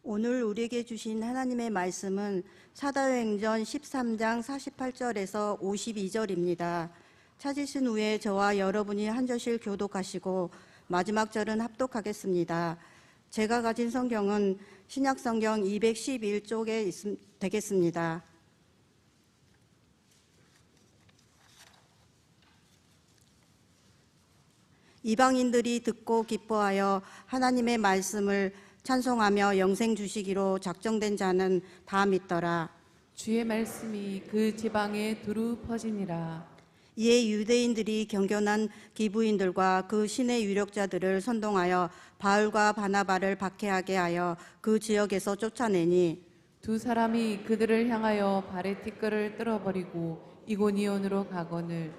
오늘 우리에게 주신 하나님의 말씀은 사도행전 13장 48절에서 52절입니다. 찾으신 후에 저와 여러분이 한 절씩 교독하시고 마지막 절은 합독하겠습니다. 제가 가진 성경은 신약성경 211쪽에 되겠습니다. 이방인들이 듣고 기뻐하여 하나님의 말씀을 찬송하며 영생 주시기로 작정된 자는 다 믿더라. 주의 말씀이 그 지방에 두루 퍼지니라. 이에 유대인들이 경건한 기부인들과 그 신의 유력자들을 선동하여 바울과 바나바를 박해하게 하여 그 지역에서 쫓아내니 두 사람이 그들을 향하여 발의 티끌을 떨어버리고 이고니온으로 가거늘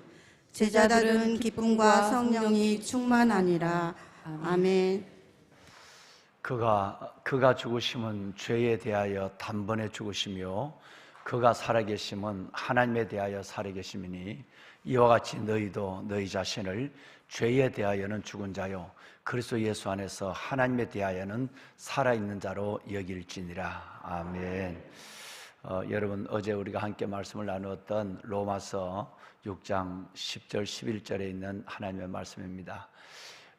제자들은 기쁨과 성령이 충만하니라. 아멘. 그가 죽으심은 죄에 대하여 단번에 죽으시며 그가 살아계심은 하나님에 대하여 살아계심이니 이와 같이 너희도 너희 자신을 죄에 대하여는 죽은 자요 그리스도 예수 안에서 하나님에 대하여는 살아있는 자로 여길지니라. 아멘. 여러분, 어제 우리가 함께 말씀을 나누었던 로마서 6장 10절 11절에 있는 하나님의 말씀입니다.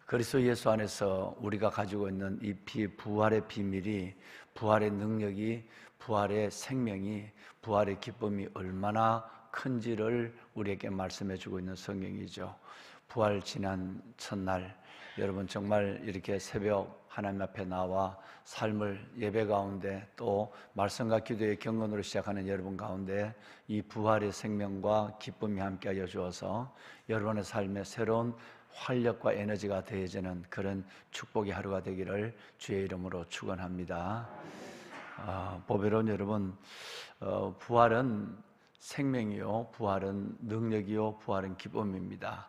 그리스도 예수 안에서 우리가 가지고 있는 이 부활의 비밀이, 부활의 능력이, 부활의 생명이, 부활의 기쁨이 얼마나 큰지를 우리에게 말씀해 주고 있는 성경이죠. 부활 지난 첫날, 여러분 정말 이렇게 새벽 하나님 앞에 나와 삶을 예배 가운데 또 말씀과 기도의 경건으로 시작하는 여러분 가운데 이 부활의 생명과 기쁨이 함께하여 주어서 여러분의 삶에 새로운 활력과 에너지가 더해지는 그런 축복의 하루가 되기를 주의 이름으로 축원합니다. 보배로운 여러분, 부활은 생명이요, 부활은 능력이요, 부활은 기쁨입니다.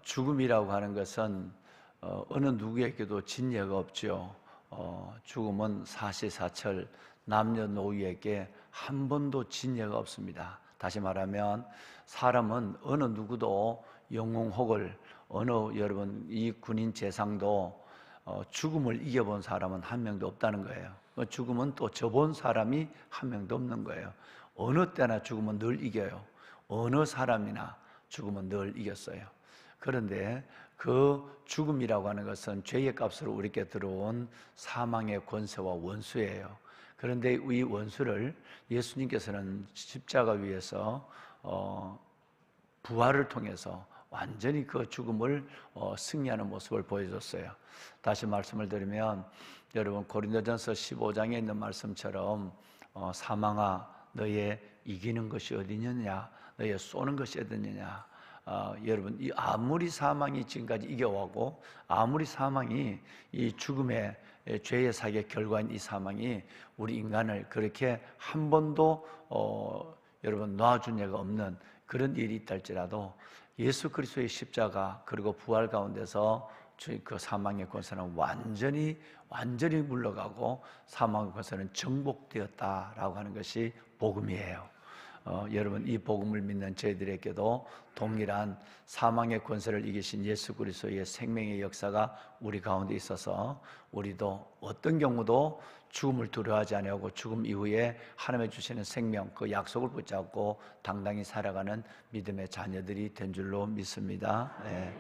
죽음이라고 하는 것은 어느 누구에게도 진예가 없죠. 죽음은 사시사철 남녀노이에게 한 번도 진예가 없습니다. 다시 말하면 사람은 어느 누구도 영웅혹을 여러분 이 군인 재상도 죽음을 이겨본 사람은 한 명도 없다는 거예요. 죽음은 또 져본 사람이 한 명도 없는 거예요. 어느 때나 죽음은 늘 이겨요. 어느 사람이나 죽음은 늘 이겼어요. 그런데 그 죽음이라고 하는 것은 죄의 값으로 우리에게 들어온 사망의 권세와 원수예요. 그런데 이 원수를 예수님께서는 십자가 위에서 부활을 통해서 완전히 그 죽음을 승리하는 모습을 보여줬어요. 다시 말씀을 드리면 여러분 고린도전서 15장에 있는 말씀처럼 사망아 너의 이기는 것이 어디느냐, 너의 쏘는 것이 어디느냐. 여러분 아무리 사망이 지금까지 이겨왔고 아무리 사망이 이 죽음의 죄의 사기의 결과인 이 사망이 우리 인간을 그렇게 한 번도 여러분 놔준 예가 없는 그런 일이 있다 할지라도 예수 그리스도의 십자가 그리고 부활 가운데서 그 사망의 권세는 완전히 물러가고 사망의 권세는 정복되었다라고 하는 것이 복음이에요. 여러분 이 복음을 믿는 저희들에게도 동일한 사망의 권세를 이기신 예수 그리스도의 생명의 역사가 우리 가운데 있어서 우리도 어떤 경우도 죽음을 두려워하지 아니하고 죽음 이후에 하나님의 주시는 생명 그 약속을 붙잡고 당당히 살아가는 믿음의 자녀들이 된 줄로 믿습니다. 네.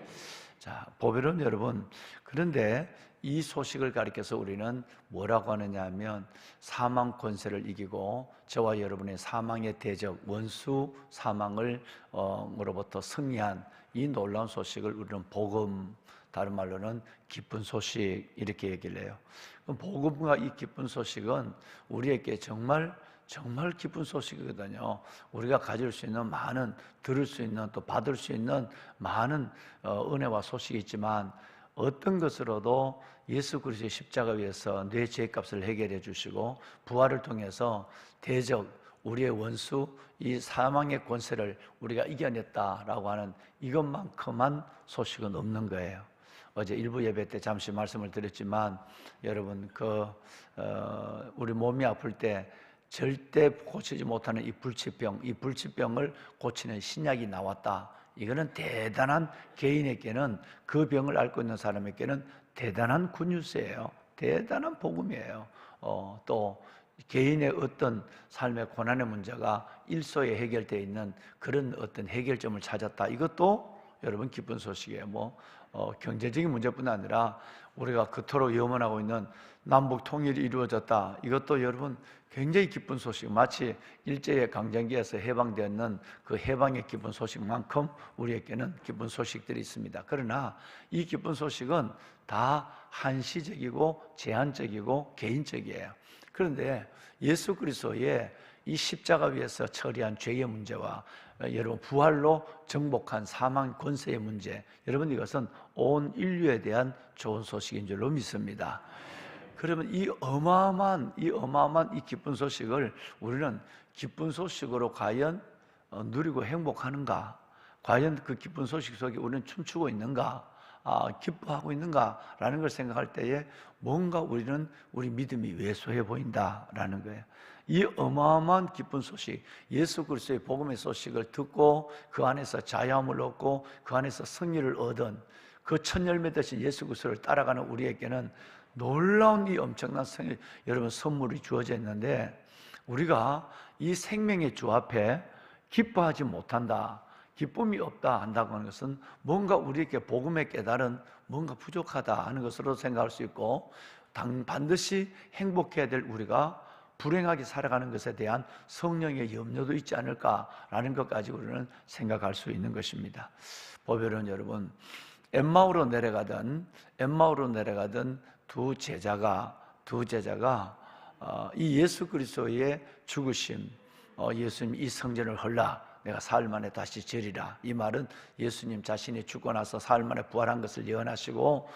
자, 보배로운 여러분, 그런데 이 소식을 가리켜서 우리는 뭐라고 하느냐 하면 사망 권세를 이기고 저와 여러분의 사망의 대적 원수 사망을 으로부터 승리한 이 놀라운 소식을 우리는 복음, 다른 말로는 기쁜 소식 이렇게 얘기를 해요. 복음과 이 기쁜 소식은 우리에게 정말 기쁜 소식이거든요. 우리가 가질 수 있는 많은, 들을 수 있는, 또 받을 수 있는 많은 은혜와 소식이 있지만 어떤 것으로도 예수 그리스도의 십자가 위에서 내 죄값을 해결해 주시고 부활을 통해서 대적, 우리의 원수, 이 사망의 권세를 우리가 이겨냈다라고 하는 이것만큼한 소식은 없는 거예요. 어제 일부 예배 때 잠시 말씀을 드렸지만 여러분 우리 몸이 아플 때 절대 고치지 못하는 이 불치병을 고치는 신약이 나왔다. 이거는 대단한 개인에게는 그 병을 앓고 있는 사람에게는 대단한 굿뉴스예요. 대단한 복음이에요. 또 개인의 어떤 삶의 고난의 문제가 일소에 해결되어 있는 그런 어떤 해결점을 찾았다. 이것도 여러분 기쁜 소식이에요. 경제적인 문제뿐 아니라 우리가 그토록 염원하고 있는 남북 통일이 이루어졌다. 이것도 여러분 굉장히 기쁜 소식. 마치 일제의 강점기에서 해방되었는 그 해방의 기쁜 소식만큼 우리에게는 기쁜 소식들이 있습니다. 그러나 이 기쁜 소식은 다 한시적이고 제한적이고 개인적이에요. 그런데 예수 그리스도의 이 십자가 위에서 처리한 죄의 문제와 여러분 부활로 정복한 사망 권세의 문제, 여러분 이것은 온 인류에 대한 좋은 소식인 줄로 믿습니다. 그러면 이 어마어마한 이 기쁜 소식을 우리는 기쁜 소식으로 과연 누리고 행복하는가? 과연 그 기쁜 소식 속에 우리는 춤추고 있는가? 기뻐하고 있는가라는 걸 생각할 때에 뭔가 우리는 우리 믿음이 왜소해 보인다라는 거예요. 이 어마어마한 기쁜 소식, 예수 그리스도의 복음의 소식을 듣고 그 안에서 자유함을 얻고 그 안에서 승리를 얻은 그 첫 열매 되신 예수 그리스도를 따라가는 우리에게는 놀라운 이 엄청난 여러분 선물이 주어져 있는데, 우리가 이 생명의 주 앞에 기뻐하지 못한다, 기쁨이 없다 한다고 하는 것은 뭔가 우리에게 복음의 깨달은 뭔가 부족하다 하는 것으로 생각할 수 있고, 반드시 행복해야 될 우리가 불행하게 살아가는 것에 대한 성령의 염려도 있지 않을까라는 것까지 우리는 생각할 수 있는 것입니다. 보면은 여러분 엠마오로 내려가던 두 제자가 이 예수 그리스도의 죽으심, 예수님 이 성전을 헐라 내가 사흘 만에 다시 지으리라, 이 말은 예수님 자신이 죽고 나서 사흘 만에 부활한 것을 예언하시고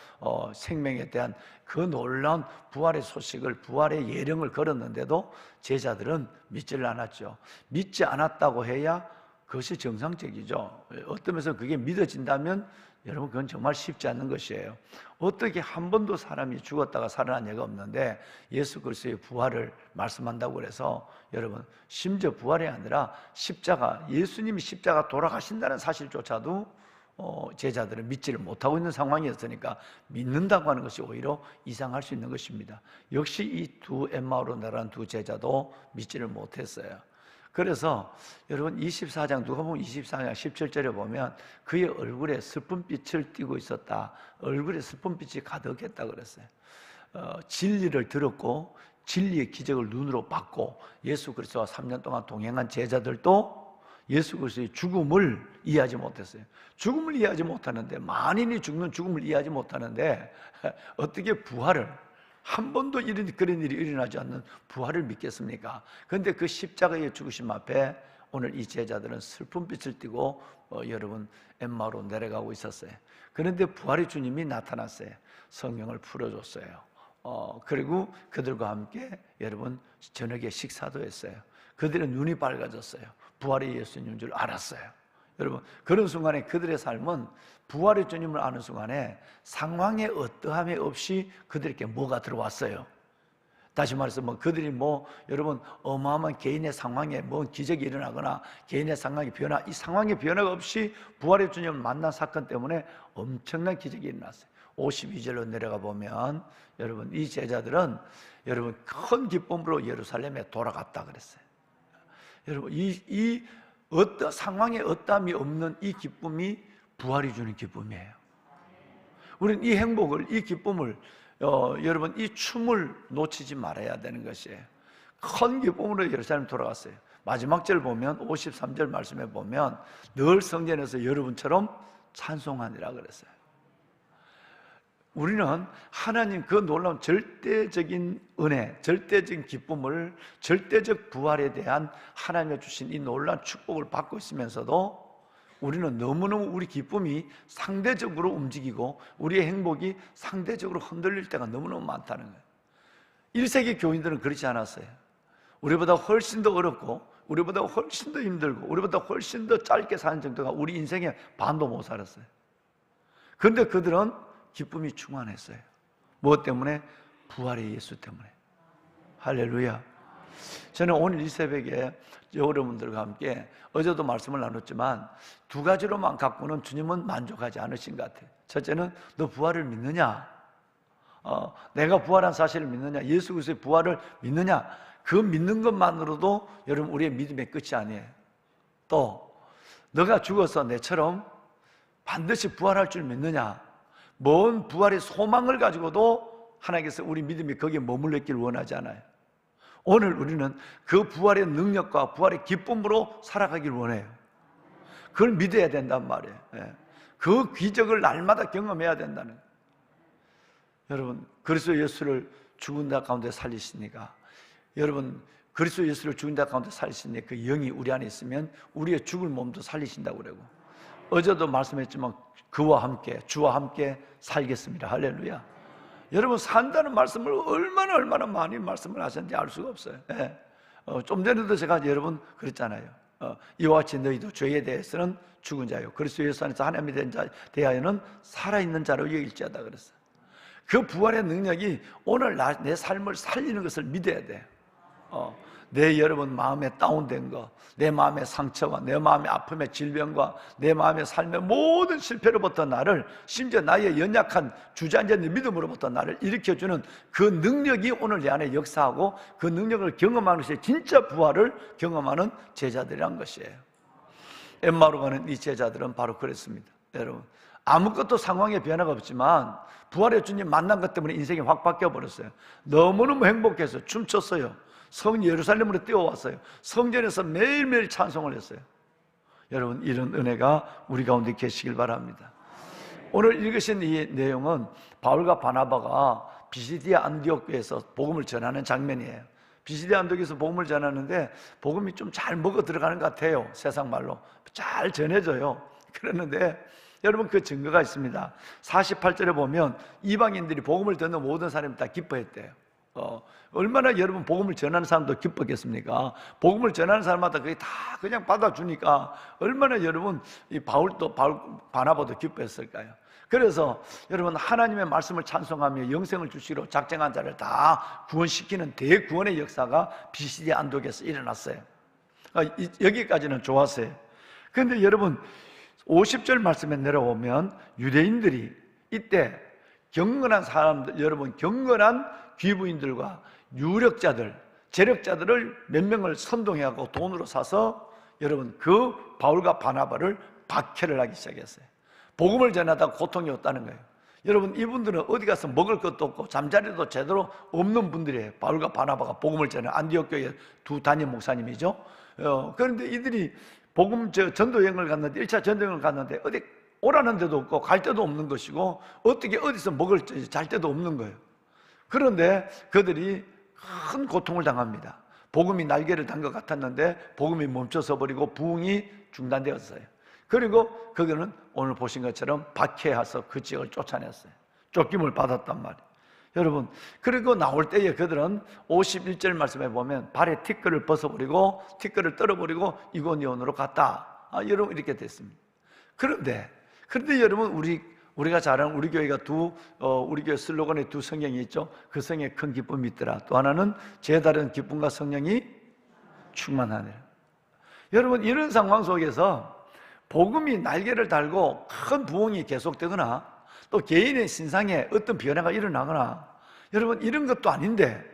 생명에 대한 그 놀라운 부활의 소식을, 부활의 예령을 걸었는데도 제자들은 믿지를 않았죠. 믿지 않았다고 해야 그것이 정상적이죠. 어떤 면에서 그게 믿어진다면 여러분 그건 정말 쉽지 않는 것이에요. 어떻게 한 번도 사람이 죽었다가 살아난 예가 없는데 예수 그리스도의 부활을 말씀한다고 그래서 여러분 심지어 부활이 아니라 십자가, 예수님이 십자가 돌아가신다는 사실조차도 제자들은 믿지를 못하고 있는 상황이었으니까 믿는다고 하는 것이 오히려 이상할 수 있는 것입니다. 역시 이 두 엠마오로 내려간 두 제자도 믿지를 못했어요. 그래서 여러분 24장 누가복음 24장 17절에 보면 그의 얼굴에 슬픈 빛을 띠고 있었다. 얼굴에 슬픈 빛이 가득했다 그랬어요. 진리를 들었고 진리의 기적을 눈으로 봤고 예수 그리스도와 3년 동안 동행한 제자들도 예수 그리스도의 죽음을 이해하지 못했어요. 죽음을 이해하지 못하는데, 만인이 죽는 죽음을 이해하지 못하는데 어떻게 부활을, 한 번도 그런 일이 일어나지 않는 부활을 믿겠습니까? 그런데 그 십자가의 죽으심 앞에 오늘 이 제자들은 슬픈 빛을 띠고 여러분 엠마오로 내려가고 있었어요. 그런데 부활의 주님이 나타났어요. 성령을 풀어줬어요. 그리고 그들과 함께 여러분 저녁에 식사도 했어요. 그들의 눈이 밝아졌어요. 부활의 예수님인 줄 알았어요. 여러분 그런 순간에 그들의 삶은 부활의 주님을 아는 순간에 상황의 어떠함이 없이 그들에게 뭐가 들어왔어요. 다시 말해서 그들이 여러분 어마어마한 개인의 상황에 기적이 일어나거나 개인의 상황의 변화, 이 상황의 변화가 없이 부활의 주님을 만난 사건 때문에 엄청난 기적이 일어났어요. 52절로 내려가 보면 여러분 이 제자들은 여러분 큰 기쁨으로 예루살렘에 돌아갔다 그랬어요. 여러분 이 어떤 상황에 어떠함이 없는 이 기쁨이 부활이 주는 기쁨이에요. 우리는 이 행복을, 이 기쁨을 여러분 이 춤을 놓치지 말아야 되는 것이에요. 큰 기쁨으로 예루살렘 돌아갔어요. 마지막 절 보면 53절 말씀에 보면 늘 성전에서 여러분처럼 찬송하니라 그랬어요. 우리는 하나님 그 놀라운 절대적인 은혜, 절대적인 기쁨을, 절대적 부활에 대한 하나님이 주신 이 놀라운 축복을 받고 있으면서도 우리는 너무너무 우리 기쁨이 상대적으로 움직이고 우리의 행복이 상대적으로 흔들릴 때가 너무너무 많다는 거예요. 1세기 교인들은 그렇지 않았어요. 우리보다 훨씬 더 어렵고 우리보다 훨씬 더 힘들고 우리보다 훨씬 더 짧게 사는 정도가 우리 인생의 반도 못 살았어요. 그런데 그들은 기쁨이 충만했어요. 무엇 때문에? 부활의 예수 때문에. 할렐루야. 저는 오늘 이 새벽에 여러분들과 함께 어제도 말씀을 나눴지만 두 가지로만 갖고는 주님은 만족하지 않으신 것 같아요. 첫째는 너 부활을 믿느냐? 내가 부활한 사실을 믿느냐, 예수 그리스도의 부활을 믿느냐, 그 믿는 것만으로도 여러분 우리의 믿음의 끝이 아니에요. 또 너가 죽어서 내처럼 반드시 부활할 줄 믿느냐, 먼 부활의 소망을 가지고도 하나님께서 우리 믿음이 거기에 머물러 있기를 원하지 않아요. 오늘 우리는 그 부활의 능력과 부활의 기쁨으로 살아가길 원해요. 그걸 믿어야 된단 말이에요. 그 기적을 날마다 경험해야 된다는 거예요. 여러분, 그리스도 예수를 죽은 자 가운데 살리시니까, 여러분 그리스도 예수를 죽은 자 가운데 살리시니 그 영이 우리 안에 있으면 우리의 죽을 몸도 살리신다고 그러고, 어제도 말씀했지만 그와 함께, 주와 함께 살겠습니다. 할렐루야. 여러분, 산다는 말씀을 얼마나 많이 말씀을 하셨는지 알 수가 없어요. 좀 전에도 제가 여러분 그랬잖아요. 이와 같이 너희도 죄에 대해서는 죽은 자요, 그리스도 예수 안에서 하나님이 된 자 대하여는 살아있는 자로 여길지어다 그랬어요. 그 부활의 능력이 오늘 내 삶을 살리는 것을 믿어야 돼요. 내 여러분 마음에 다운된 거, 내 마음의 상처와 내 마음의 아픔의 질병과 내 마음의 삶의 모든 실패로부터 나를, 심지어 나의 연약한 주저앉은 믿음으로부터 나를 일으켜주는 그 능력이 오늘 내 안에 역사하고, 그 능력을 경험하는 것이 진짜 부활을 경험하는 제자들이란 것이에요. 엠마오로 가는 이 제자들은 바로 그랬습니다. 여러분, 아무것도 상황에 변화가 없지만 부활의 주님 만난 것 때문에 인생이 확 바뀌어버렸어요. 너무너무 행복해서 춤췄어요. 성 예루살렘으로 뛰어왔어요. 성전에서 매일매일 찬송을 했어요. 여러분, 이런 은혜가 우리 가운데 계시길 바랍니다. 오늘 읽으신 이 내용은 바울과 바나바가 비시디아 안디옥에서 복음을 전하는 장면이에요. 비시디아 안디옥에서 복음을 전하는데 복음이 좀 잘 먹어 들어가는 것 같아요. 세상 말로 잘 전해져요. 그러는데 여러분, 그 증거가 있습니다. 48절에 보면 이방인들이 복음을 듣는 모든 사람이 다 기뻐했대요. 얼마나 여러분 복음을 전하는 사람도 기뻤겠습니까? 복음을 전하는 사람마다 그게 다 그냥 받아주니까 얼마나 여러분 이 바울 바나바도 기뻐했을까요? 그래서 여러분, 하나님의 말씀을 찬송하며 영생을 주시기로 작정한 자를 다 구원시키는 대구원의 역사가 비시디아 안독에서 일어났어요. 여기까지는 좋았어요. 그런데 여러분, 50절 말씀에 내려오면 유대인들이 이때 경건한 사람들, 여러분 경건한 귀부인들과 유력자들, 재력자들을 몇 명을 선동해하고 돈으로 사서 여러분 그 바울과 바나바를 박해를 하기 시작했어요. 복음을 전하다가 고통이 왔다는 거예요. 여러분, 이분들은 어디 가서 먹을 것도 없고 잠자리도 제대로 없는 분들이에요. 바울과 바나바가 복음을 전해 안디옥 교회 두 담임 목사님이죠. 그런데 이들이 복음 전도여행을 갔는데, 1차 전도여행을 갔는데 어디 오라는 데도 없고 갈 데도 없는 것이고 어떻게 어디서 먹을지 잘 데도 없는 거예요. 그런데 그들이 큰 고통을 당합니다. 복음이 날개를 단 것 같았는데 복음이 멈춰서 버리고 부흥이 중단되었어요. 그리고 그들은 오늘 보신 것처럼 박해해서 그 지역을 쫓아냈어요. 쫓김을 받았단 말이에요. 여러분, 그리고 나올 때에 그들은 51절 말씀에 보면 발에 티끌을 벗어버리고 티끌을 떨어버리고 이고니온으로 갔다. 여러분, 이렇게 됐습니다. 그런데 여러분, 우리가 잘 아는 우리 교회가 우리 교회 슬로건에 두 성경이 있죠. 그 성경에 큰 기쁨이 있더라. 또 하나는 제 다른 기쁨과 성령이 충만하니라. 여러분, 이런 상황 속에서 복음이 날개를 달고 큰 부흥이 계속되거나 또 개인의 신상에 어떤 변화가 일어나거나, 여러분 이런 것도 아닌데,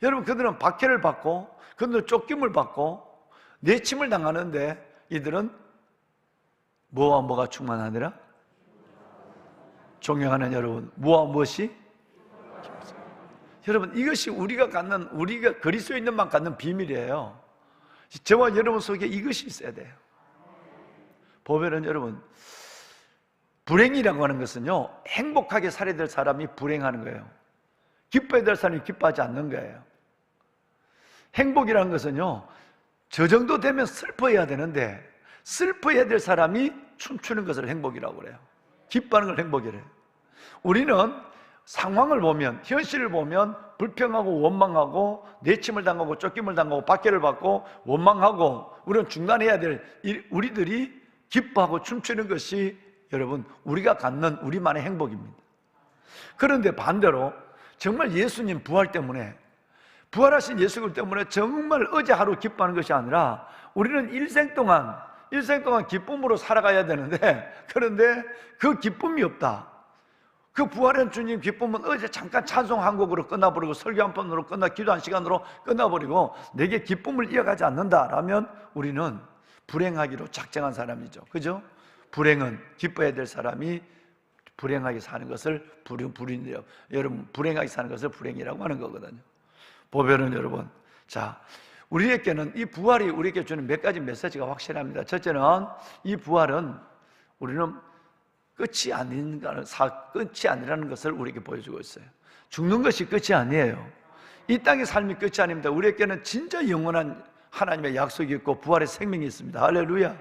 여러분 그들은 박해를 받고 그들은 쫓김을 받고 내침을 당하는데 이들은 뭐와 뭐가 충만하니라? 존경하는 여러분, 무엇과 무엇이? 여러분, 이것이 우리가 그리스도에 있는 만 갖는 비밀이에요. 저와 여러분 속에 이것이 있어야 돼요. 보면은 여러분, 불행이라고 하는 것은요, 행복하게 살아야 될 사람이 불행하는 거예요. 기뻐야 될 사람이 기뻐하지 않는 거예요. 행복이라는 것은요, 저 정도 되면 슬퍼해야 되는데 슬퍼해야 될 사람이 춤추는 것을 행복이라고 그래요. 기뻐하는 걸 행복이래요. 우리는 상황을 보면, 현실을 보면 불평하고 원망하고 내침을 당하고 쫓김을 당하고 박해를 받고 원망하고, 우리는 중단해야 될 우리들이 기뻐하고 춤추는 것이 여러분 우리가 갖는 우리만의 행복입니다. 그런데 반대로 정말 예수님 부활 때문에, 부활하신 예수님 때문에 정말 어제 하루 기뻐하는 것이 아니라 우리는 일생 동안 기쁨으로 살아가야 되는데, 그런데 그 기쁨이 없다. 그 부활한 주님 기쁨은 어제 잠깐 찬송 한 곡으로 끝나버리고 설교 한 번으로 기도 한 시간으로 끝나버리고 내게 기쁨을 이어가지 않는다라면 우리는 불행하기로 작정한 사람이죠. 그죠? 불행은 기뻐해야 될 사람이 불행하게 사는 것을 여러분 불행하게 사는 것을 불행이라고 하는 거거든요. 보배는 여러분, 자, 우리에게는 이 부활이 우리에게 주는 몇 가지 메시지가 확실합니다. 첫째는 이 부활은 우리는 끝이 아니라는 것을 우리에게 보여주고 있어요. 죽는 것이 끝이 아니에요. 이 땅의 삶이 끝이 아닙니다. 우리에게는 진짜 영원한 하나님의 약속이 있고 부활의 생명이 있습니다. 할렐루야.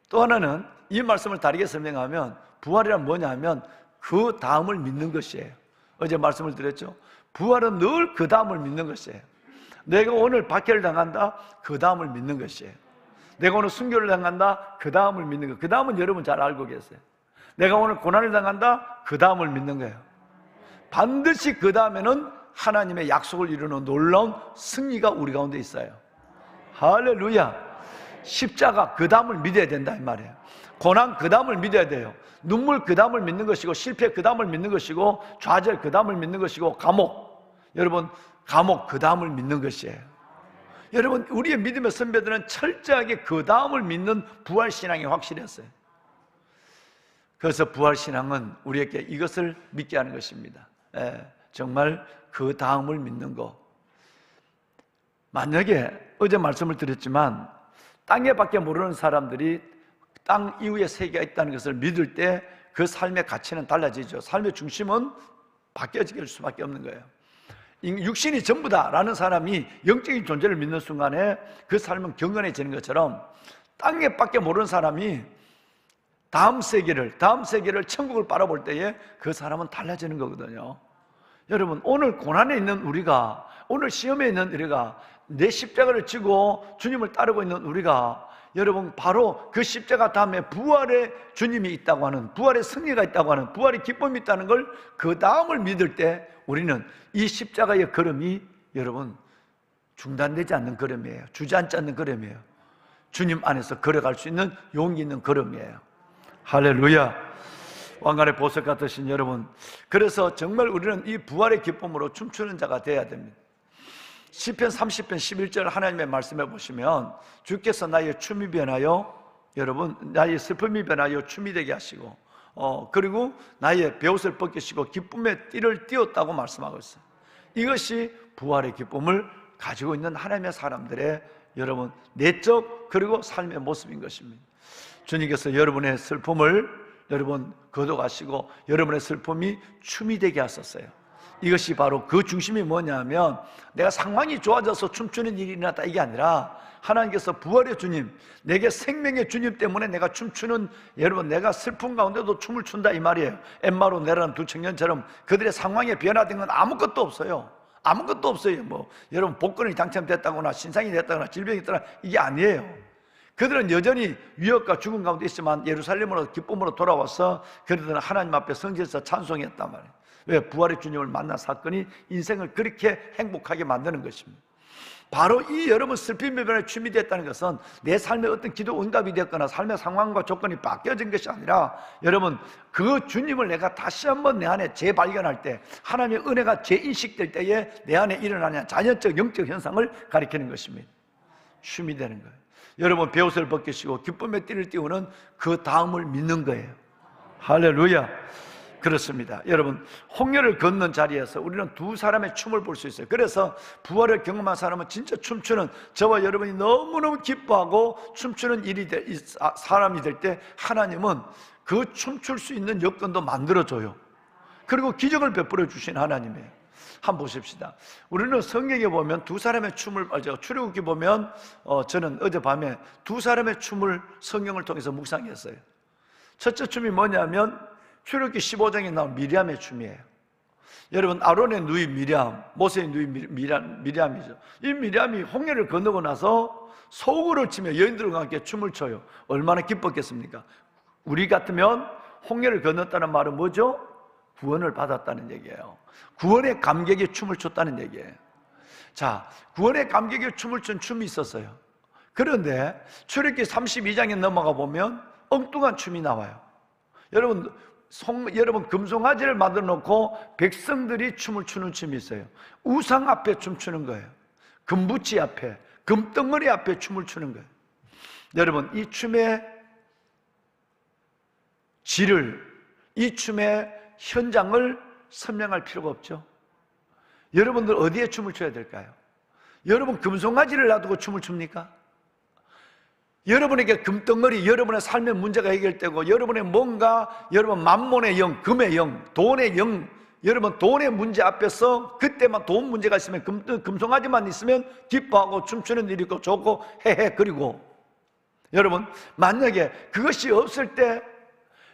또 하나는 이 말씀을 다르게 설명하면 부활이란 뭐냐면 그 다음을 믿는 것이에요. 어제 말씀을 드렸죠. 부활은 늘 그 다음을 믿는 것이에요. 내가 오늘 박해를 당한다, 그 다음을 믿는 것이에요. 내가 오늘 순교를 당한다, 그 다음을 믿는 것. 그 다음은 여러분 잘 알고 계세요. 내가 오늘 고난을 당한다, 그 다음을 믿는 거예요. 반드시 그 다음에는 하나님의 약속을 이루는 놀라운 승리가 우리 가운데 있어요. 할렐루야. 십자가 그 다음을 믿어야 된다 이 말이에요. 고난 그 다음을 믿어야 돼요. 눈물 그 다음을 믿는 것이고, 실패 그 다음을 믿는 것이고, 좌절 그 다음을 믿는 것이고, 감옥, 여러분 감옥 그 다음을 믿는 것이에요. 여러분, 우리의 믿음의 선배들은 철저하게 그 다음을 믿는 부활신앙이 확실했어요. 그래서 부활신앙은 우리에게 이것을 믿게 하는 것입니다. 정말 그 다음을 믿는 것. 만약에 어제 말씀을 드렸지만 땅에 밖에 모르는 사람들이 땅 이후에 세계가 있다는 것을 믿을 때 그 삶의 가치는 달라지죠. 삶의 중심은 바뀌어질 수밖에 없는 거예요. 육신이 전부다라는 사람이 영적인 존재를 믿는 순간에 그 삶은 경건해지는 것처럼 땅에 밖에 모르는 사람이 다음 세계를 천국을 바라볼 때에 그 사람은 달라지는 거거든요. 여러분, 오늘 고난에 있는 우리가, 오늘 시험에 있는 우리가, 내 십자가를 지고 주님을 따르고 있는 우리가, 여러분 바로 그 십자가 다음에 부활의 주님이 있다고 하는, 부활의 승리가 있다고 하는, 부활의 기쁨이 있다는 걸 그 다음을 믿을 때 우리는 이 십자가의 걸음이 여러분 중단되지 않는 걸음이에요. 주저앉지 않는 걸음이에요. 주님 안에서 걸어갈 수 있는 용기 있는 걸음이에요. 할렐루야. 왕관의 보석 같으신 여러분, 그래서 정말 우리는 이 부활의 기쁨으로 춤추는 자가 되어야 됩니다. 시편 30편 11절 하나님의 말씀해 보시면 주께서 나의 춤이 변하여, 여러분 나의 슬픔이 변하여 춤이 되게 하시고, 그리고 나의 베옷을 벗기시고 기쁨의 띠를 띄웠다고 말씀하고 있어요. 이것이 부활의 기쁨을 가지고 있는 하나님의 사람들의 여러분 내적 그리고 삶의 모습인 것입니다. 주님께서 여러분의 슬픔을 여러분 거둬가시고 여러분의 슬픔이 춤이 되게 하셨어요. 이것이 바로 그 중심이 뭐냐면 내가 상황이 좋아져서 춤추는 일이 일어났다 이게 아니라 하나님께서 부활의 주님, 내게 생명의 주님 때문에 내가 춤추는, 여러분 내가 슬픔 가운데도 춤을 춘다 이 말이에요. 엠마로 내려간 두 청년처럼 그들의 상황에 변화된 건 아무것도 없어요. 아무것도 없어요. 뭐 여러분 복권이 당첨됐다거나 신상이 됐다거나 질병이 있다거나 이게 아니에요. 그들은 여전히 위협과 죽음 가운데 있지만 예루살렘으로 기쁨으로 돌아와서 그들은 하나님 앞에 성전에서 찬송했단 말이에요. 왜? 부활의 주님을 만난 사건이 인생을 그렇게 행복하게 만드는 것입니다. 바로 이 여러분 슬픔의 변화에 춤이 됐다는 것은 내 삶에 어떤 기도 응답이 됐거나 삶의 상황과 조건이 바뀌어진 것이 아니라 여러분 그 주님을 내가 다시 한번 내 안에 재발견할 때, 하나님의 은혜가 재인식될 때에 내 안에 일어나는 자연적 영적 현상을 가리키는 것입니다. 춤이 되는 거예요. 여러분 베옷을 벗기시고 기쁨의 띠를 띄우는 그 다음을 믿는 거예요. 할렐루야. 그렇습니다. 여러분 홍해를 건넌 자리에서 우리는 두 사람의 춤을 볼 수 있어요. 그래서 부활을 경험한 사람은 진짜 춤추는, 저와 여러분이 너무너무 기뻐하고 춤추는 사람이 될 때 하나님은 그 춤출 수 있는 여건도 만들어줘요. 그리고 기적을 베풀어 주신 하나님이에요. 한번 보십시다. 우리는 성경에 보면 두 사람의 춤을, 출애굽기 보면 저는 어젯밤에 두 사람의 춤을 성경을 통해서 묵상했어요. 첫째 춤이 뭐냐면 출애굽기 15장에 나온 미리암의 춤이에요. 여러분 아론의 누이 미리암, 모세의 누이 미리암이죠. 이 미리암이 홍해를 건너고 나서 소구를 치며 여인들과 함께 춤을 춰요. 얼마나 기뻤겠습니까? 우리 같으면 홍해를 건넜다는 말은 뭐죠? 구원을 받았다는 얘기예요. 구원의 감격에 춤을 췄다는 얘기예요. 자, 구원의 감격에 춤을 춘 춤이 있었어요. 그런데 출애굽기 32장에 넘어가 보면 엉뚱한 춤이 나와요. 여러분 여러분 금송아지를 만들어 놓고 백성들이 춤을 추는 춤이 있어요. 우상 앞에 춤추는 거예요. 금붙이 앞에, 금덩어리 앞에 춤을 추는 거예요. 여러분, 이 춤의 질을, 이 춤의 현장을 설명할 필요가 없죠. 여러분들 어디에 춤을 춰야 될까요? 여러분 금송아지를 놔두고 춤을 춥니까? 여러분에게 금덩어리, 여러분의 삶의 문제가 해결되고 여러분의 뭔가, 여러분 만몬의 영, 금의 영, 돈의 영, 여러분 돈의 문제 앞에서 그때만 돈 문제가 있으면 금송아지만 있으면 기뻐하고 춤추는 일이 있고 좋고 헤헤 그리고 여러분 만약에 그것이 없을 때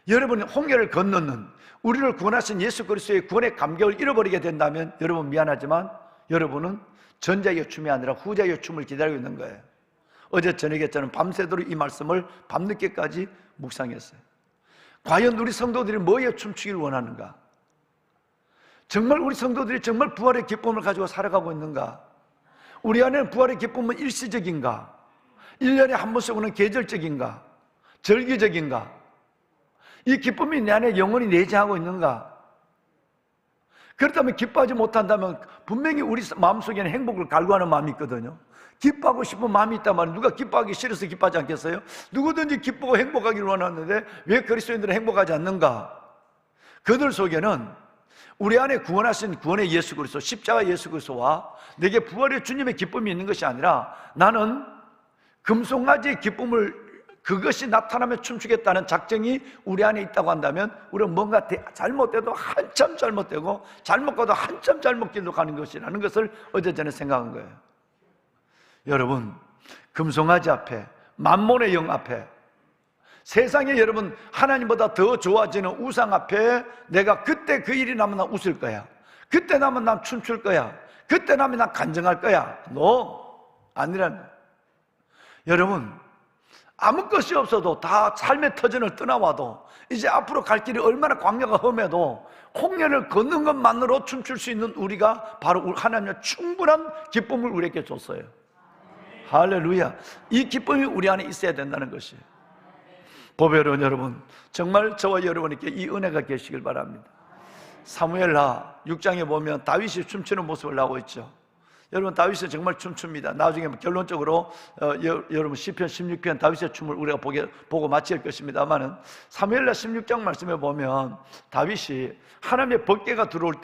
여러분이 홍해를 건너는 우리를 구원하신 예수 그리스도의 구원의 감격을 잃어버리게 된다면 여러분 미안하지만 여러분은 전자의 춤이 아니라 후자의 춤을 기다리고 있는 거예요. 어제 저녁에 저는 밤새도록 이 말씀을 밤늦게까지 묵상했어요. 과연 우리 성도들이 뭐에 춤추기를 원하는가? 정말 우리 성도들이 정말 부활의 기쁨을 가지고 살아가고 있는가? 우리 안에는 부활의 기쁨은 일시적인가? 1년에 한 번씩 오는 계절적인가? 절기적인가? 이 기쁨이 내 안에 영원히 내재하고 있는가? 그렇다면 기뻐하지 못한다면 분명히 우리 마음속에는 행복을 갈구하는 마음이 있거든요. 기뻐하고 싶은 마음이 있단 말이에요. 누가 기뻐하기 싫어서 기뻐하지 않겠어요? 누구든지 기쁘고 행복하기를 원하는데 왜 그리스도인들은 행복하지 않는가? 그들 속에는 우리 안에 구원하신 구원의 예수 그리스도, 십자가 예수 그리스도와 내게 부활의 주님의 기쁨이 있는 것이 아니라 나는 금송아지의 기쁨을 그것이 나타나면 춤추겠다는 작정이 우리 안에 있다고 한다면 우리는 뭔가 잘못돼도 한참 잘못되고 잘못 가도 한참 잘못 길로 가는 것이라는 것을 어제 전에 생각한 거예요. 여러분 금송아지 앞에 만몬의 영 앞에 세상에 여러분 하나님보다 더 좋아지는 우상 앞에 내가 그때 그 일이 나면 난 웃을 거야, 그때 나면 난 춤출 거야, 그때 나면 난 간증할 거야. 아니라는 여러분 아무 것이 없어도 다 삶의 터전을 떠나와도 이제 앞으로 갈 길이 얼마나 광야가 험해도 홍해를 걷는 것만으로 춤출 수 있는 우리가 바로 하나님의 충분한 기쁨을 우리에게 줬어요. 할렐루야. 이 기쁨이 우리 안에 있어야 된다는 것이에요. 보배로운 여러분, 정말 저와 여러분에게 이 은혜가 계시길 바랍니다. 사무엘하 6장에 보면 다윗이 춤추는 모습을 나오고 있죠. 여러분 다윗은 정말 춤춥니다. 나중에 결론적으로 여러분 시편 16편 다윗의 춤을 우리가 보고 마칠 것입니다만은 사무엘하 16장 말씀에 보면 다윗이 하나님의 법궤가 들어올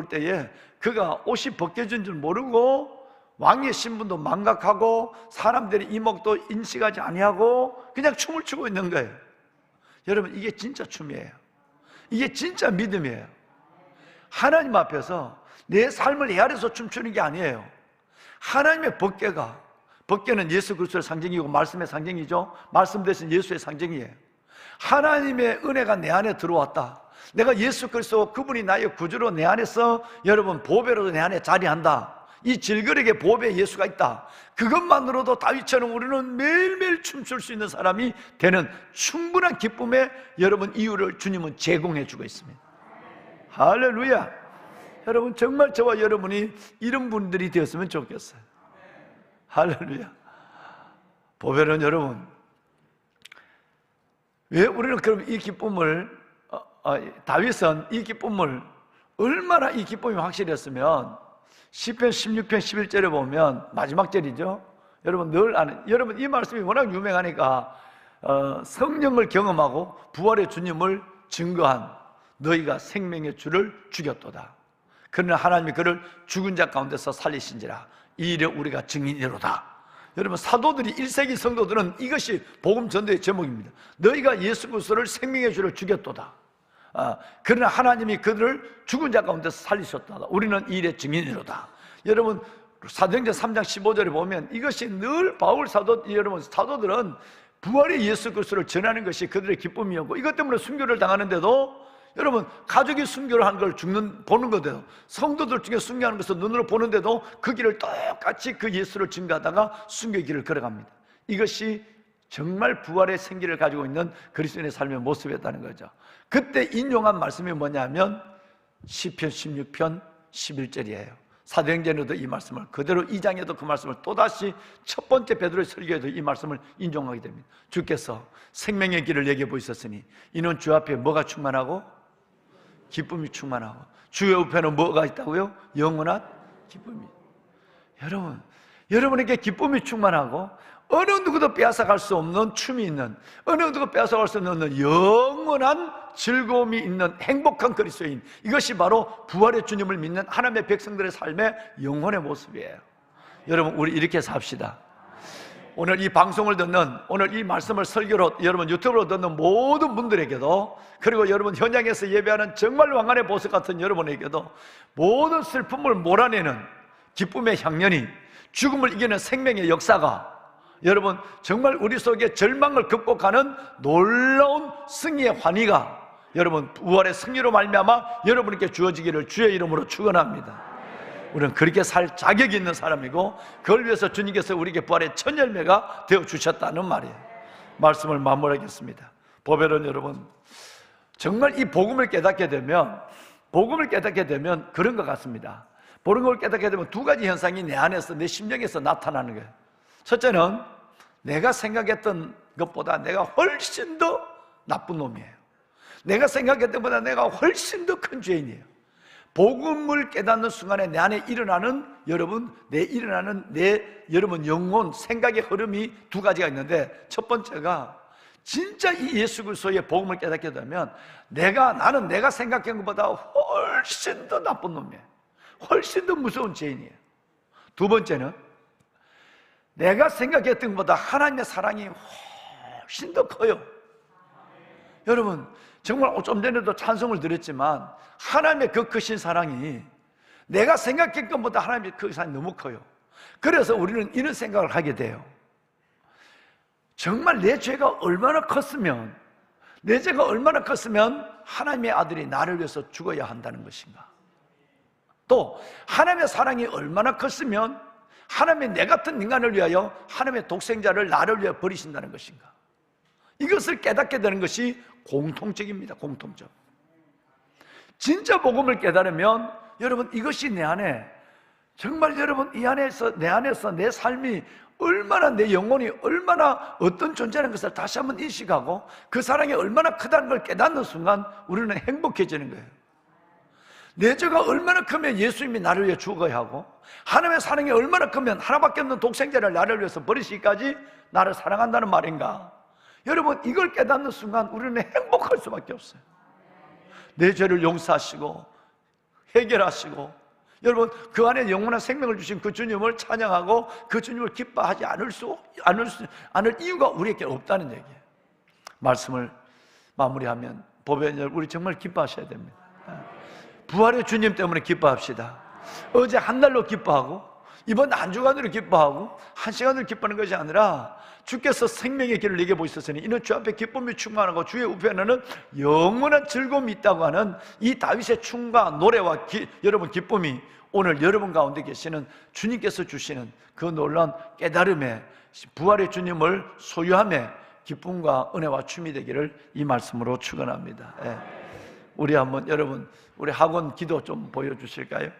때에 그가 옷이 벗겨진 줄 모르고 왕의 신분도 망각하고 사람들의 이목도 인식하지 아니하고 그냥 춤을 추고 있는 거예요. 여러분 이게 진짜 춤이에요. 이게 진짜 믿음이에요. 하나님 앞에서 내 삶을 헤아려서 춤추는 게 아니에요. 하나님의 법궤는 예수 그리스도의 상징이고 말씀의 상징이죠. 말씀 대신 예수의 상징이에요. 하나님의 은혜가 내 안에 들어왔다. 내가 예수 그리스도 그분이 나의 구주로 내 안에서 여러분 보배로도 내 안에 자리한다. 이 질그릇에 보배의 예수가 있다. 그것만으로도 다윗처럼 우리는 매일매일 춤출 수 있는 사람이 되는 충분한 기쁨의 여러분 이유를 주님은 제공해 주고 있습니다. 할렐루야. 여러분 정말 저와 여러분이 이런 분들이 되었으면 좋겠어요. 할렐루야. 보배로운 여러분, 왜 우리는 그럼 이 기쁨을 다윗은 이 기쁨을 얼마나 이 기쁨이 확실했으면 시편 16편 11절에 보면 마지막 절이죠. 여러분 늘 아는, 여러분 이 말씀이 워낙 유명하니까 성령을 경험하고 부활의 주님을 증거한 너희가 생명의 주를 죽였도다. 그러나 하나님이 그를 죽은 자 가운데서 살리신지라 이 일에 우리가 증인이로다. 여러분 사도들이 1세기 성도들은 이것이 복음 전도의 제목입니다. 너희가 예수 그리스도를 생명의 주를 죽였도다. 그러나 하나님이 그들을 죽은 자 가운데서 살리셨다. 우리는 이 일의 증인이로다. 여러분 사도행전 3장 15절에 보면 이것이 늘 바울 사도, 여러분 사도들은 부활의 예수 그리스도를 전하는 것이 그들의 기쁨이었고 이것 때문에 순교를 당하는데도 여러분 가족이 순교를 한 걸 보는 건데도 성도들 중에 순교하는 것을 눈으로 보는데도 그 길을 똑같이 그 예수를 증거하다가 순교의 길을 걸어갑니다. 이것이 정말 부활의 생기를 가지고 있는 그리스도인의 삶의 모습이었다는 거죠. 그때 인용한 말씀이 뭐냐면 시편 16편 11절이에요. 사도행전에도 이 말씀을 그대로 2장에도 그 말씀을 또다시 첫 번째 베드로의 설교에도 이 말씀을 인용하게 됩니다. 주께서 생명의 길을 얘기해 보이셨으니 이는 주 앞에 뭐가 충만하고? 기쁨이 충만하고 주의 우편은 뭐가 있다고요? 영원한 기쁨이. 여러분에게 기쁨이 충만하고 어느 누구도 빼앗아갈 수 없는 춤이 있는, 어느 누구도 빼앗아갈 수 없는 영원한 즐거움이 있는 행복한 그리스도인, 이것이 바로 부활의 주님을 믿는 하나님의 백성들의 삶의 영혼의 모습이에요. 여러분, 우리 이렇게 삽시다. 오늘 이 방송을 듣는, 오늘 이 말씀을 설교로 여러분 유튜브로 듣는 모든 분들에게도, 그리고 여러분 현장에서 예배하는 정말 왕관의 보석 같은 여러분에게도 모든 슬픔을 몰아내는 기쁨의 향연이, 죽음을 이기는 생명의 역사가, 여러분 정말 우리 속에 절망을 극복하는 놀라운 승리의 환희가 여러분 부활의 승리로 말미암아 여러분에게 주어지기를 주의 이름으로 축원합니다. 우리는 그렇게 살 자격이 있는 사람이고, 그걸 위해서 주님께서 우리에게 부활의 첫 열매가 되어주셨다는 말이에요. 말씀을 마무리하겠습니다. 보배론 여러분, 정말 이 복음을 깨닫게 되면 그런 것 같습니다. 복음을 깨닫게 되면 두 가지 현상이 내 안에서, 내 심령에서 나타나는 거예요. 첫째는 내가 생각했던 것보다 내가 훨씬 더 나쁜 놈이에요. 내가 생각했던 것보다 내가 훨씬 더 큰 죄인이에요. 복음을 깨닫는 순간에 내 안에 일어나는 여러분 영혼, 생각의 흐름이 두 가지가 있는데, 첫 번째가 진짜 이 예수 그리스도의 복음을 깨닫게 되면 나는 내가 생각한 것보다 훨씬 더 나쁜 놈이에요. 훨씬 더 무서운 죄인이에요. 두 번째는 내가 생각했던 것보다 하나님의 사랑이 훨씬 더 커요. 여러분 정말 좀 전에도 찬송을 드렸지만 하나님의 그 크신 사랑이 내가 생각했던 것보다 하나님의 그 사랑이 너무 커요. 그래서 우리는 이런 생각을 하게 돼요. 정말 내 죄가 얼마나 컸으면 하나님의 아들이 나를 위해서 죽어야 한다는 것인가? 또 하나님의 사랑이 얼마나 컸으면 하나님의 내 같은 인간을 위하여 하나님의 독생자를 나를 위해 버리신다는 것인가? 이것을 깨닫게 되는 것이 공통적입니다. 공통적. 진짜 복음을 깨달으면 여러분 이것이 내 안에, 정말 여러분 이 안에서 내 삶이 얼마나, 내 영혼이 얼마나 어떤 존재라는 것을 다시 한번 인식하고 그 사랑이 얼마나 크다는 걸 깨닫는 순간 우리는 행복해지는 거예요. 내 죄가 얼마나 크면 예수님이 나를 위해 죽어야 하고, 하나님의 사랑이 얼마나 크면 하나밖에 없는 독생자를 나를 위해서 버리시기까지 나를 사랑한다는 말인가? 여러분 이걸 깨닫는 순간 우리는 행복할 수밖에 없어요. 내 죄를 용서하시고 해결하시고, 여러분 그 안에 영원한 생명을 주신 그 주님을 찬양하고 그 주님을 기뻐하지 않을 이유가 우리에게 없다는 얘기예요. 말씀을 마무리하면 보배는 우리 정말 기뻐하셔야 됩니다. 부활의 주님 때문에 기뻐합시다. 어제 한 날로 기뻐하고 이번 한 주간으로 기뻐하고 한 시간으로 기뻐하는 것이 아니라, 주께서 생명의 길을 내게 보이셨으니 이는 주 앞에 기쁨이 충만하고 주의 우편에는 영원한 즐거움이 있다고 하는 이 다윗의 춤과 노래와 여러분 기쁨이 오늘 여러분 가운데 계시는 주님께서 주시는 그 놀라운 깨달음에, 부활의 주님을 소유함에 기쁨과 은혜와 춤이 되기를 이 말씀으로 축원합니다. 우리 한번 여러분 우리 학원 기도 좀 보여주실까요?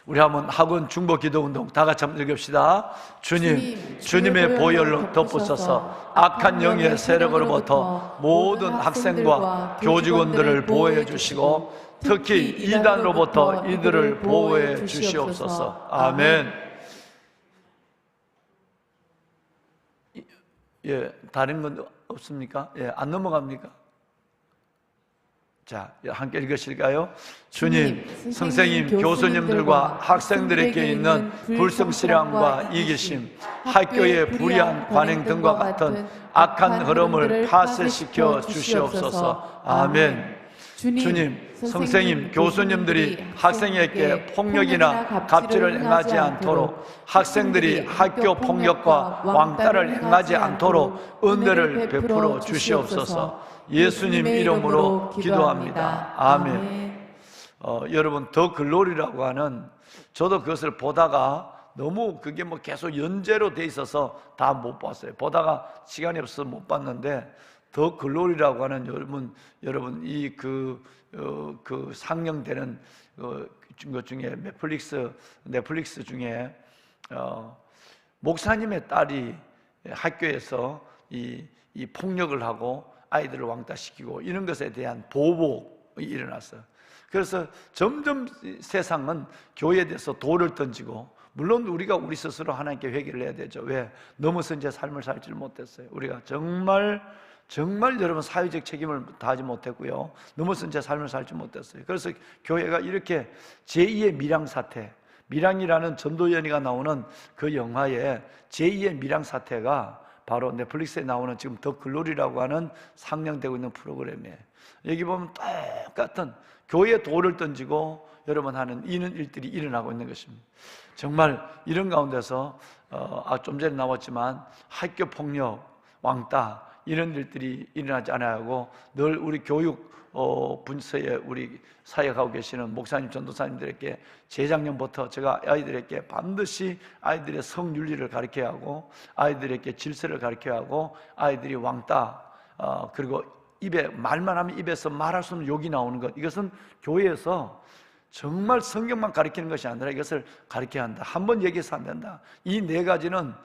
우리 한번 학원 중보 기도 운동 다 같이 한번 읽읍시다. 주님의 보혈로 덮으셔서 악한 영의 세력으로부터 모든 학생과 교직원들을 보호해 주시고 특히 이단으로부터 이들을 보호해 주시옵소서. 아멘. 다른 건 없습니까? 안 넘어갑니까? 자, 함께 읽으실까요? 주님, 선생님, 교수님들과 학생들에게 있는 불성실함과 이기심, 학교의 불의한 관행 등과 같은 악한 흐름을 파쇄시켜 주시옵소서. 아멘. 주님, 선생님, 교수님들이 학생에게 폭력이나 갑질을 행하지 않도록, 학생들이 학교 폭력과 왕따를 행하지 않도록 은혜를 베풀어 주시옵소서. 예수님 이름으로 기도합니다. 아멘. 여러분 더 글로리라고 하는, 저도 그것을 보다가 너무 그게 뭐 계속 연재로 돼 있어서 다 못 봤어요. 보다가 시간이 없어서 못 봤는데 더 글로리라고 하는 여러분 이 상영되는 것 중에 넷플릭스 중에 목사님의 딸이 학교에서 이 폭력을 하고 아이들을 왕따시키고 이런 것에 대한 보복이 일어났어요. 그래서 점점 세상은 교회에 대해서 돌을 던지고, 물론 우리가 우리 스스로 하나님께 회개를 해야 되죠. 왜? 너무 선지의 삶을 살지 못했어요. 우리가 정말 여러분 사회적 책임을 다하지 못했고요, 너무 선지의 삶을 살지 못했어요. 그래서 교회가 이렇게 제2의 밀양 사태, 밀양이라는 전도연이가 나오는 그 영화에 제2의 밀양 사태가 바로 넷플릭스에 나오는 지금 더 글로리라고 하는 상영되고 있는 프로그램이에요. 여기 보면 똑같은 교회에 돌을 던지고 여러분 하는 이런 일들이 일어나고 있는 것입니다. 정말 이런 가운데서 좀 전에 나왔지만 학교 폭력, 왕따 이런 일들이 일어나지 않아야 하고, 늘 우리 교육 분서에 우리 사역하고 계시는 목사님, 전도사님들에게 재작년부터 제가 아이들에게 반드시 아이들의 성윤리를 가르쳐야 하고, 아이들에게 질서를 가르쳐야 하고, 아이들이 왕따 그리고 말만 하면 입에서 말할 수 없는 욕이 나오는 것, 이것은 교회에서 정말 성경만 가르치는 것이 아니라 이것을 가르쳐야 한다. 한번 얘기해서 안 된다. 이 네 가지는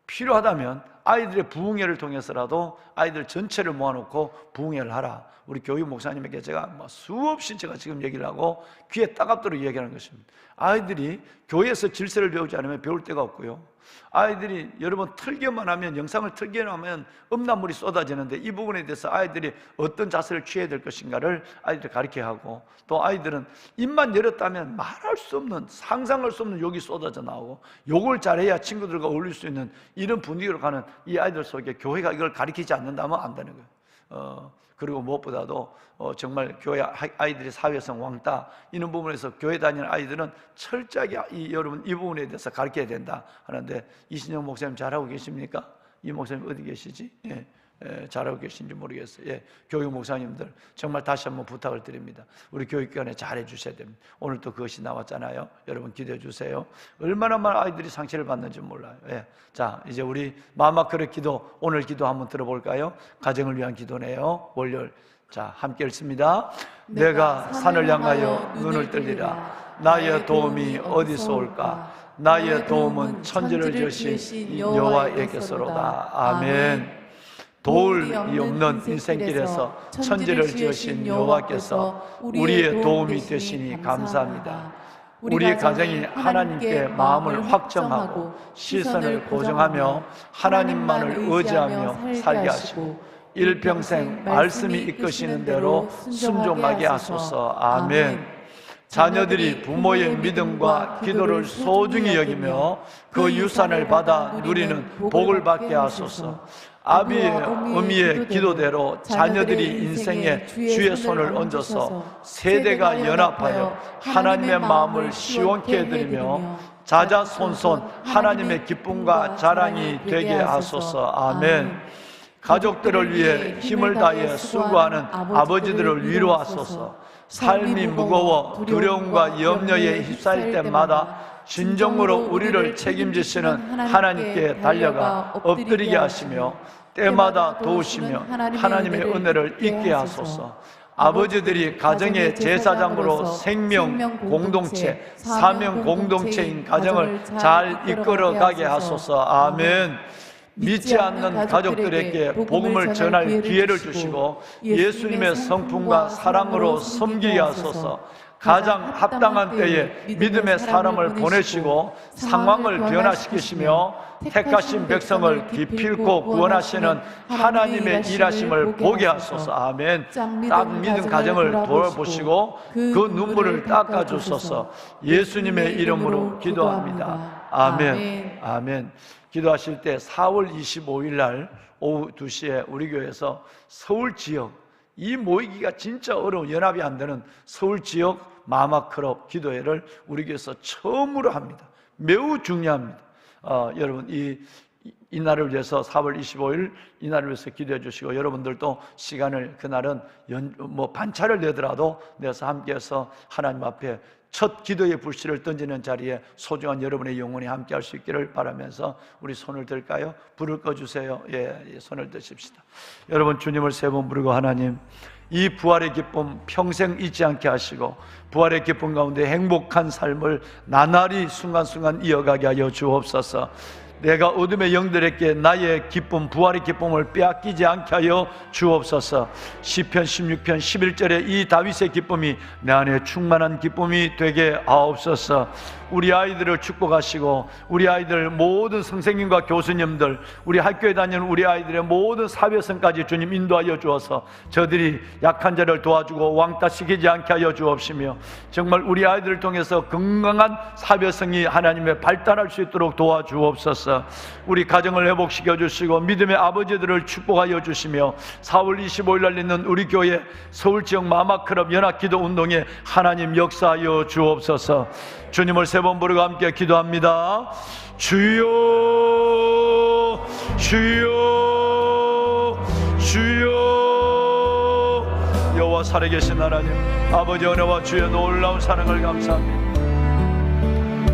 필요하다면 아이들의 부흥회를 통해서라도 아이들 전체를 모아놓고 부흥회를 하라. 우리 교육 목사님에게 제가 수없이 제가 지금 얘기를 하고 귀에 따갑도록 얘기하는 것입니다. 아이들이 교회에서 질서를 배우지 않으면 배울 데가 없고요, 아이들이 여러분 틀기만 하면, 영상을 틀기만 하면 음란물이 쏟아지는데, 이 부분에 대해서 아이들이 어떤 자세를 취해야 될 것인가를 아이들이 가르쳐야 하고, 또 아이들은 입만 열었다면 말할 수 없는, 상상할 수 없는 욕이 쏟아져 나오고, 욕을 잘해야 친구들과 어울릴 수 있는 이런 분위기로 가는 이 아이들 속에 교회가 이걸 가르치지 않는다면 안 되는 거예요. 그리고 무엇보다도 정말 교회 아이들의 사회성 왕따 이런 부분에서 교회 다니는 아이들은 철저하게 여러분 이 부분에 대해서 가르쳐야 된다 하는데, 이신영 목사님 잘하고 계십니까? 이 목사님 어디 계시지? 잘하고 계신지 모르겠어요. 교육 목사님들 정말 다시 한번 부탁을 드립니다. 우리 교육기관에 잘해 주셔야 됩니다. 오늘 또 그것이 나왔잖아요. 여러분 기도해 주세요. 얼마나 많은 아이들이 상처를 받는지 몰라요. 자, 이제 우리 마지막 그릇 기도, 오늘 기도 한번 들어볼까요? 가정을 위한 기도네요. 월요일. 자, 함께 읽습니다. 내가 산을 향하여 눈을 들리라. 나의 도움이 어디서 올까? 나의 도움은 천지를 지으신 여호와에게서로다. 아멘. 도울이 없는 인생길에서 천지를 지으신 여호와께서 우리의 도움이 되시니 감사합니다. 우리 가정이 하나님께 마음을 확정하고 시선을 고정하며 하나님만을 의지하며 살게 하시고 일평생 말씀이 이끄시는 대로 순종하게 하소서. 아멘. 자녀들이 부모의 믿음과 기도를 소중히 여기며 그 유산을 받아 누리는 복을 받게 하소서. 아비의 의미의 기도대로 자녀들이 인생에 주의 손을 얹어서 세대가 연합하여 하나님의 마음을 시원케 해드리며 자자손손 하나님의 기쁨과 자랑이 되게 하소서. 아멘. 가족들을 위해 힘을 다해 수고하는 아버지들을 위로하소서. 삶이 무거워 두려움과 염려에 휩싸일 때마다 진정으로 우리를 책임지시는 하나님께 달려가 엎드리게 하시며 때마다 도우시며 하나님의 은혜를 잊게 하소서. 아버지들이 가정의 제사장으로 생명 공동체, 사명 공동체인 가정을 잘 이끌어가게 하소서. 아멘. 믿지 않는 가족들에게 복음을 전할 기회를 주시고 예수님의 성품과 사랑으로 섬기게 하소서. 가장 합당한 때에 믿음의 사람을 보내시고 상황을 변화시키시며 택하신 백성을 기필코 구원하시는 하나님의 일하심을 보게 하소서. 아멘. 딱 믿은 가정을 돌아보시고 그 눈물을 닦아주소서. 예수님의 이름으로 기도합니다. 아멘. 아멘. 기도하실 때 4월 25일 날 오후 2시에 우리 교회에서 서울 지역, 이 모이기가 진짜 어려운, 연합이 안 되는 서울 지역 마마크럽 기도회를 우리 교회에서 처음으로 합니다. 매우 중요합니다. 여러분 이날을 위해서 4월 25일 이날을 위해서 기도해 주시고, 여러분들도 시간을 그날은 반차를 내더라도 내서 함께해서 하나님 앞에 첫 기도의 불씨를 던지는 자리에 소중한 여러분의 영혼이 함께할 수 있기를 바라면서 우리 손을 들까요? 불을 꺼주세요. 예, 손을 드십시다. 여러분, 주님을 세 번 부르고, 하나님, 이 부활의 기쁨 평생 잊지 않게 하시고 부활의 기쁨 가운데 행복한 삶을 나날이 순간순간 이어가게 하여 주옵소서. 내가 어둠의 영들에게 나의 기쁨, 부활의 기쁨을 빼앗기지 않게 하여 주옵소서. 시편 16편 11절에 이 다윗의 기쁨이 내 안에 충만한 기쁨이 되게 하옵소서. 우리 아이들을 축복하시고 우리 아이들 모든 선생님과 교수님들, 우리 학교에 다니는 우리 아이들의 모든 사회성까지 주님 인도하여 주어서 저들이 약한 자를 도와주고 왕따시키지 않게 하여 주옵시며, 정말 우리 아이들을 통해서 건강한 사회성이 하나님의 발달할 수 있도록 도와주옵소서. 우리 가정을 회복시켜 주시고 믿음의 아버지들을 축복하여 주시며 4월 25일 날 있는 우리 교회 서울지역 마마클럽 연합기도 운동에 하나님 역사하여 주옵소서. 주님을 세 번 부르고 함께 기도합니다. 주여 주여 주여. 여호와 살아계신 하나님, 아버지 은혜와 주의 놀라운 사랑을 감사합니다.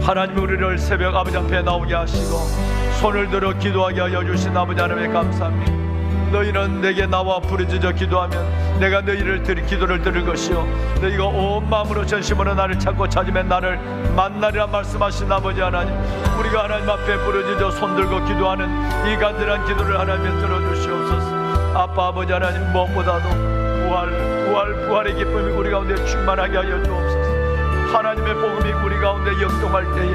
하나님, 우리를 새벽 아버지 앞에 나오게 하시고 손을 들어 기도하게 하여 주신 아버지 하나님에 감사합니다. 너희는 내게 나와 부르짖어 기도하면 내가 너희를 기도를 들을 것이요 너희가 온 마음으로 전심으로 나를 찾고 찾으면 나를 만나리라 말씀하신 아버지 하나님, 우리가 하나님 앞에 부르짖어 손들고 기도하는 이 간절한 기도를 하나님 들어주시옵소서. 아빠 아버지 하나님, 무엇보다도 부활의 기쁨이 우리 가운데 충만하게 하여 주옵소서. 하나님의 복음이 우리 가운데 역동할 때에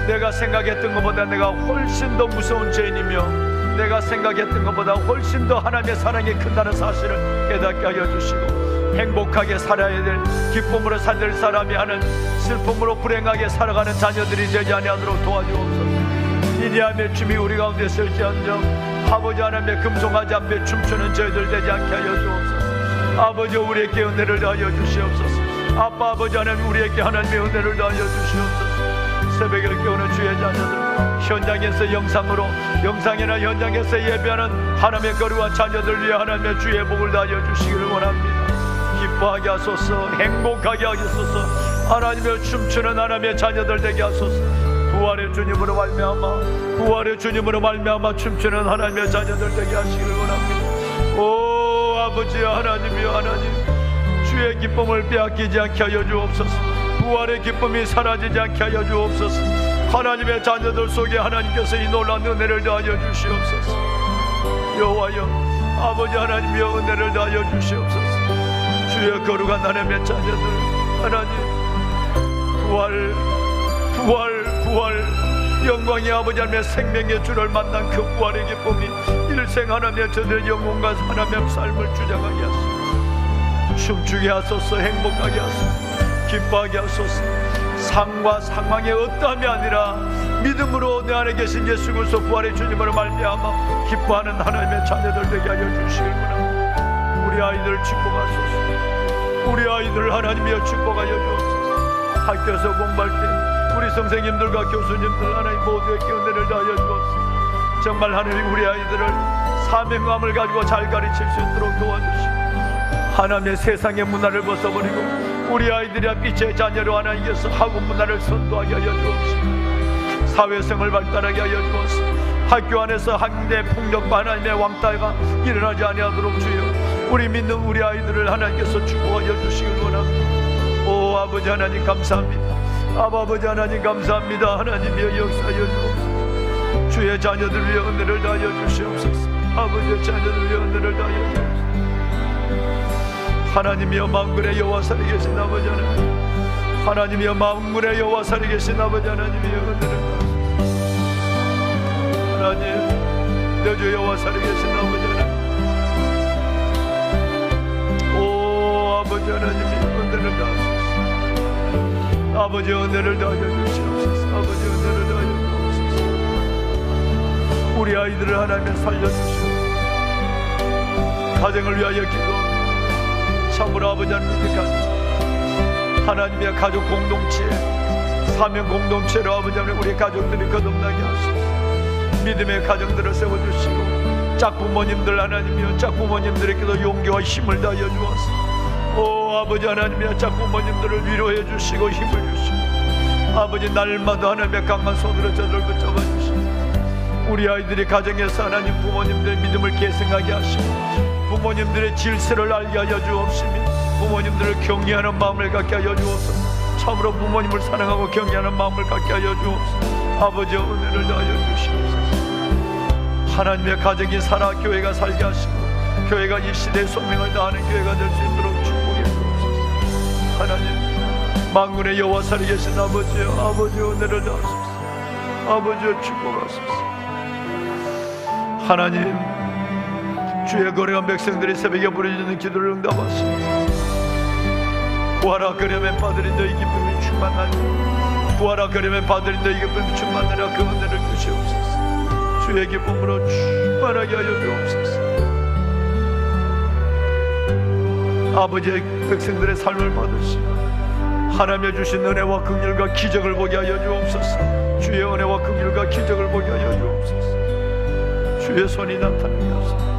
내가 생각했던 것보다 내가 훨씬 더 무서운 죄인이며 내가 생각했던 것보다 훨씬 더 하나님의 사랑이 큰다는 사실을 깨닫게 하여 주시고, 행복하게 살아야 될, 기쁨으로 살될 사람이 하는 슬픔으로 불행하게 살아가는 자녀들이 되지 아니하도록 도와주옵소서. 이니함의 춤이 우리 가운데 설지언정 아버지 하나님의 금송아지 앞에 춤추는 저희들 되지 않게 하여 주옵소서. 아버지, 우리에게 은혜를 더하여 주시옵소서. 아빠 아버지 하나님, 우리에게 하나님의 은혜를 더하여 주시옵소서. 새벽을 깨우는 주의 자녀들, 현장에서 영상이나 현장에서 예배하는 하나님의 거룩한 자녀들 위해 하나님의 주의 복을 다하여 주시기를 원합니다. 기뻐하게 하소서. 행복하게 하소서. 하나님의 춤추는 하나님의 자녀들 되게 하소서. 부활의 주님으로 말미암아 춤추는 하나님의 자녀들 되게 하시기를 원합니다. 오 아버지 하나님이여, 하나님, 주의 기쁨을 빼앗기지 않게 하여 주옵소서. 부활의 기쁨이 사라지지 않게 하여 주옵소서. 하나님의 자녀들 속에 하나님께서 이 놀라운 은혜를 더하여 주시옵소서. 여호와여, 아버지 하나님이여, 은혜를 더하여 주시옵소서. 주의 거룩한 하나님의 자녀들, 하나님, 부활 영광의 아버지 하나님의 생명의 주를 만난 그 부활의 기쁨이 일생 하나님의 저들의 영혼과 하나님의 삶을 주장하게 하소서. 춤추게 하소서. 행복하게 하소서. 기뻐하게 하소서. 상과 상황의 어떠함이 아니라 믿음으로 내 안에 계신 예수 그리스도 부활의 주님으로 말미암아 기뻐하는 하나님의 자녀들 되게 하여 주시길 원합니다. 우리 아이들을 축복하소서. 우리 아이들을 하나님이여 축복하여 주옵소서. 학교에서 공부할 때 우리 선생님들과 교수님들 하나님 모두에게 은혜를 다하여 주옵소서. 정말 하나님, 우리 아이들을 사명감을 가지고 잘 가르칠 수 있도록 도와주시고, 하나님의 세상의 문화를 벗어버리고 우리 아이들이 빛의 자녀로 하나님께서 학원 문화를 선도하게 하여 주옵시고, 사회성을 발달하게 하여 주옵소서. 학교 안에서 학대 폭력과 하나님의 왕따가 일어나지 아니하도록 주여, 우리 믿는 우리 아이들을 하나님께서 축복하여 주시길 원합니다. 오 아버지 하나님 감사합니다. 아버지 하나님 감사합니다. 하나님이여 역사하여 주옵소서. 주의 자녀들 위해 은혜를 다하여 주시옵소서. 아버지의 자녀들 위해 은혜를 다하여 주옵소서. 하나님이여 만군의 여호와 살아계신 아버지 하나님, 하나님이여 만군의 여호와 살아계신 아버지 하나님이여 은혜를 다하소서. 하나님, 내 주 여호와 살아계신 아버지 하나님, 오 아버지 하나님이여 은혜를 다하소서. 아버지 은혜를 다하여 주시옵소서. 아버지 은혜를 다하여 주옵소서. 우리 아이들을 하나님에 살려주시옵소서. 가정을 위하여 기도합니다. 참으로 아버지 하나님, 하나님의 가족 공동체, 사명 공동체로 아버지 하나님 우리 가족들이 거듭나게 하소서. 믿음의 가정들을 세워주시고 짝부모님들 하나님이여 짝부모님들에게도 용기와 힘을 다하여 주옵소서. 오 아버지 하나님이여 짝부모님들을 위로해 주시고 힘을 주시고 아버지 날마다 하나님의 강한 손으로 저들을 붙잡아 주시고 우리 아이들이 가정에서 하나님 부모님들의 믿음을 계승하게 하시고 부모님들의 질서를 알게 하여 주옵시며 부모님들을 경외하는 마음을 갖게 하여 주옵소서. 참으로 부모님을 사랑하고 경외하는 마음을 갖게 하여 주옵소서. 아버지의 은혜를 다하여 주시옵소서. 하나님의 가정이 살아 교회가 살게 하시고 교회가 이 시대의 소명을 다하는 교회가 될 수 있도록 축복해 주옵소서. 하나님 만군의 여호와 살아계신 아버지여 아버지의 은혜를 다하소서. 아버지여 축복하소서. 하나님 주의 거룩한 백성들이 새벽에 부르짖는 기도를 응답하시고 구하라 그러면 받으리 너희 기쁨이 충만하니 구하라 그러면 받으리 너희 기쁨이 충만하라 그 은혜를 주시옵소서. 주의 기쁨으로 충만하게 하여 주옵소서. 아버지의 백성들의 삶을 받으시고 하나님의 주신 은혜와 긍휼과 기적을 보게 하여 주옵소서. 주의 은혜와 긍휼과 기적을 보게 하여 주옵소서. 주의 손이 나타나게 하소서.